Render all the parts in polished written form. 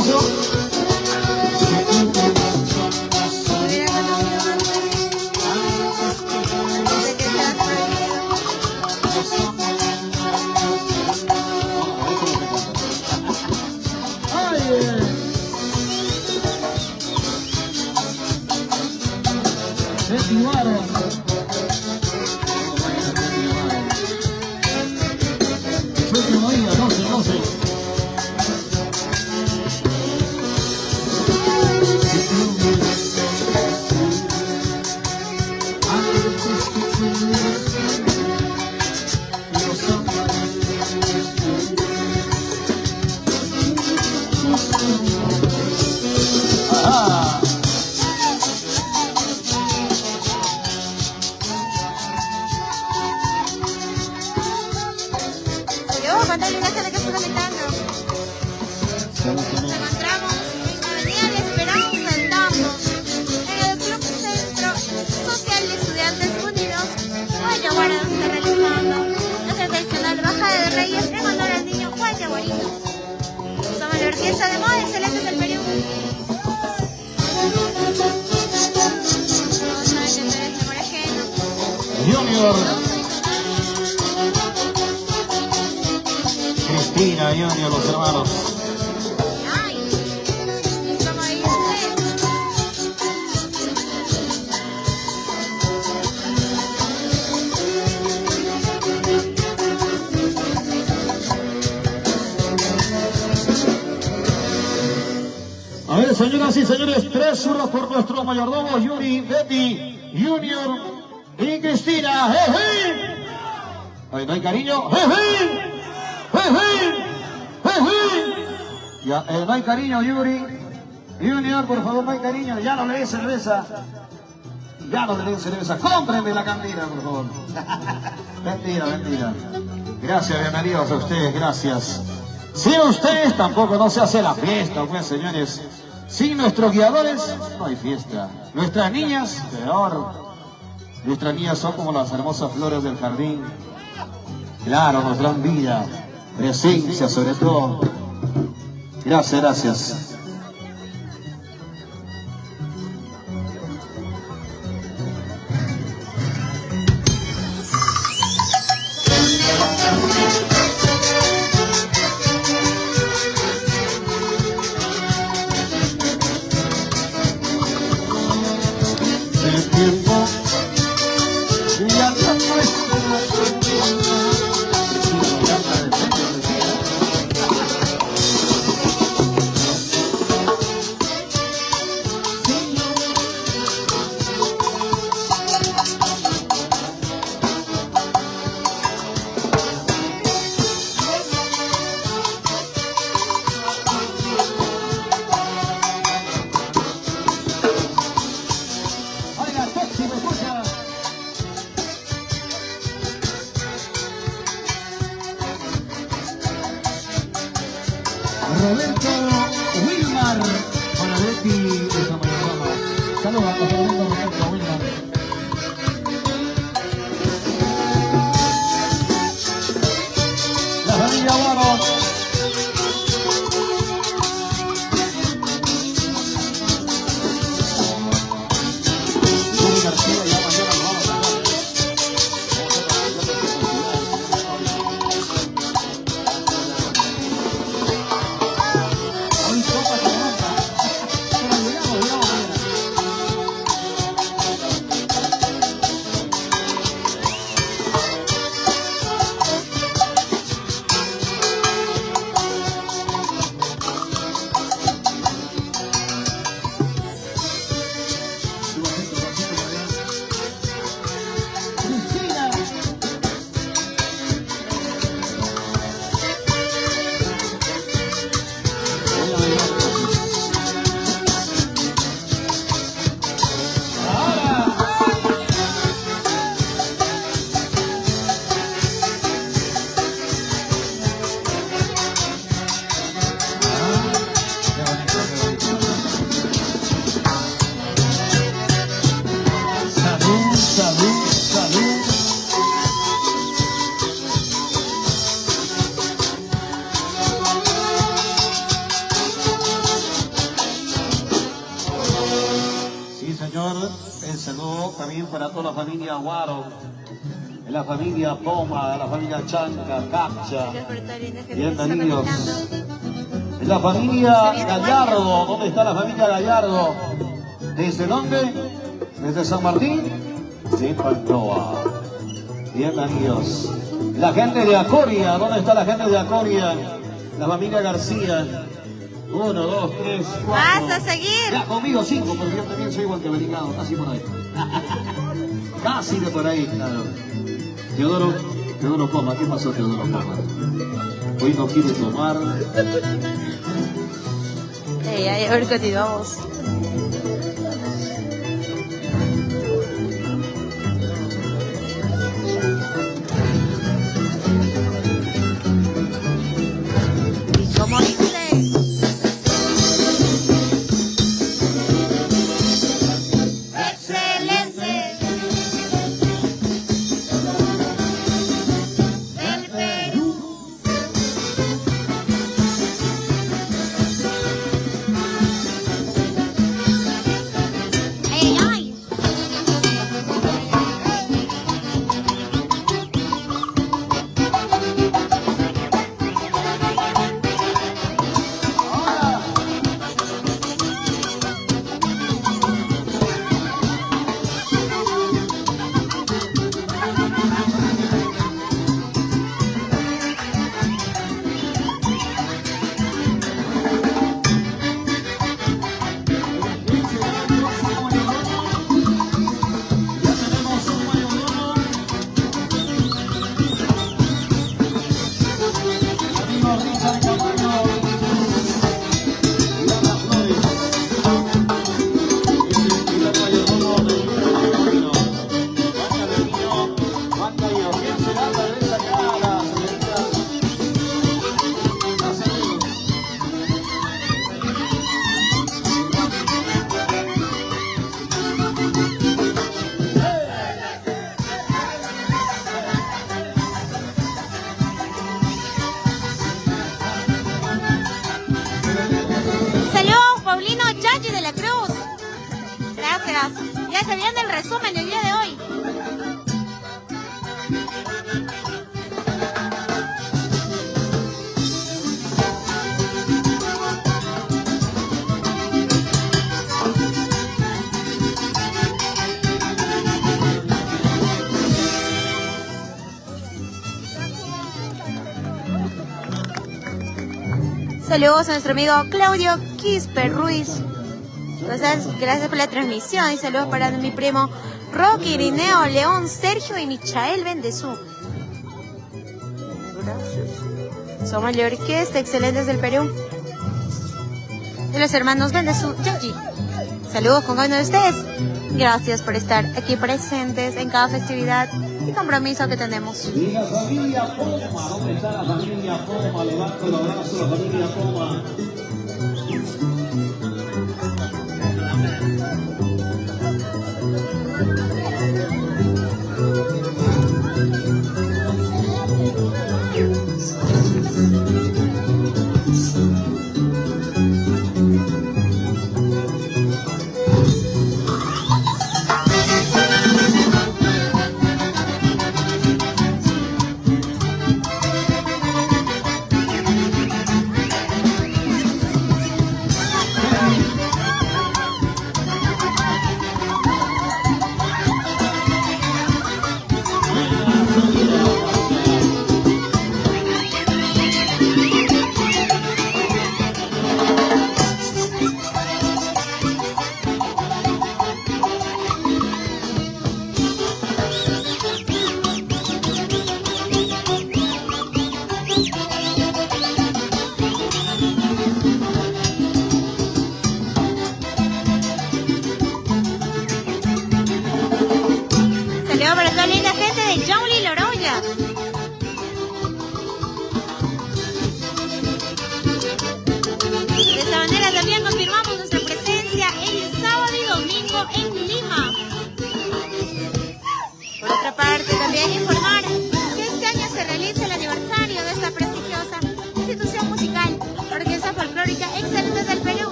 abrazo. Betty Guaro. Último día, 12. Contarle la gente que se está conectando. Nos encontramos en Avenida La Esperanza, en Damos, en el Club Centro Social de Estudiantes Unidos. Guayaguara está realizando nuestra tradicional bajada de Reyes en honor al niño guayaguarito. Somos la Orquesta de Moda Excelentes del Perú. No saben que te deje por ajeno. Junior. Cristina, Junior, los hermanos. Ay, ¿cómo dice? A ver, señoras y señores, 3 zurdos por nuestro mayordomo Yuri, Betty, Junior y Cristina. ¡Jeje! Ay, ¿no hay cariño? ¡Jeje! Ya, no hay cariño, Yuri. Junior, por favor, no hay cariño. Ya no le den cerveza. Ya no le den cerveza. Cómprenme la cantina, por favor. Mentira. Gracias, bienvenidos a ustedes, gracias. Sin ustedes tampoco no se hace la fiesta, pues, señores. Sin nuestros guiadores no hay fiesta. Nuestras niñas, peor. Nuestras niñas son como las hermosas flores del jardín. Claro, nos dan vida, presencia sobre todo. Gracias. El tiempo ya no es Oiga, próximo. señor. El saludo también para toda la familia Guaro, la familia Poma, la familia Chanca, Capcha. Bienvenidos. La familia Gallardo, ¿dónde está la familia Gallardo? ¿Desde dónde? ¿Desde San Martín? De Pamplona. Bienvenidos. La gente de Acoria, ¿dónde está la gente de Acoria? La familia García. 1, 2, 3, 4. Vas a seguir. Ya conmigo 5, porque yo también soy igual que Belicado, casi por ahí. Casi de por ahí, claro. Teodoro Poma, ¿qué pasó Teodoro Poma? Hoy no quiere tomar. A ver, continuamos. ¿Y cómo dice? ¡Excelente! ¡Del Perú! ¡Ay, ay! Ya se viene el resumen del día de hoy. Saludos a nuestro amigo Claudio Quispe Ruiz. Entonces, gracias por la transmisión y saludos para mi primo Rocky, Irineo, León, Sergio y Michael Bendezú. Gracias. Somos la orquesta Excelentes del Perú. De los hermanos Bendezú, Yogi. Saludos con cada uno de ustedes. Gracias por estar aquí presentes en cada festividad y compromiso que tenemos. Y la familia Poma, ¿dónde está la familia Poma? Levanto el abrazo a la familia Poma.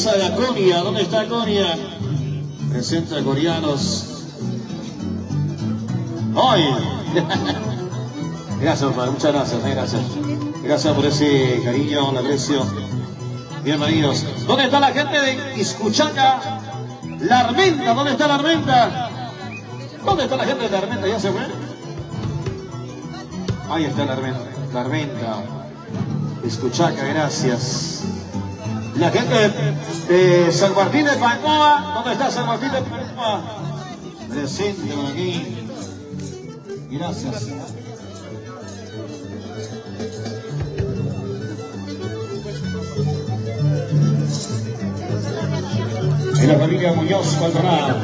belleza de Coria. ¿Dónde está Coria? Presenta a coreanos. ¡Hoy! Gracias, padre. Muchas gracias. Gracias. Gracias por ese cariño, el aprecio. Bienvenidos. ¿Dónde está la gente de Iscuchaca? La Armenta. ¿Dónde está la Armenta? ¿Dónde está la gente de la Armenta? ¿Ya se fue? Ahí está la Armenta. La Armenta. Iscuchaca, gracias. La gente de San Martín de Pacoa. ¿Dónde está San Martín de Pacoa? Presente por aquí. Gracias. En la familia Muñoz Maldonado.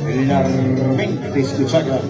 En la Armenta de Iscuchaca.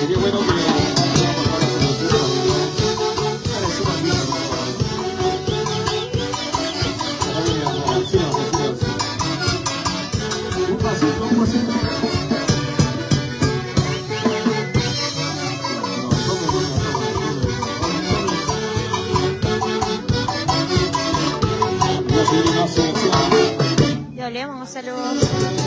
Sería bueno que un pasito, un pasito. Ya olemos, saludos.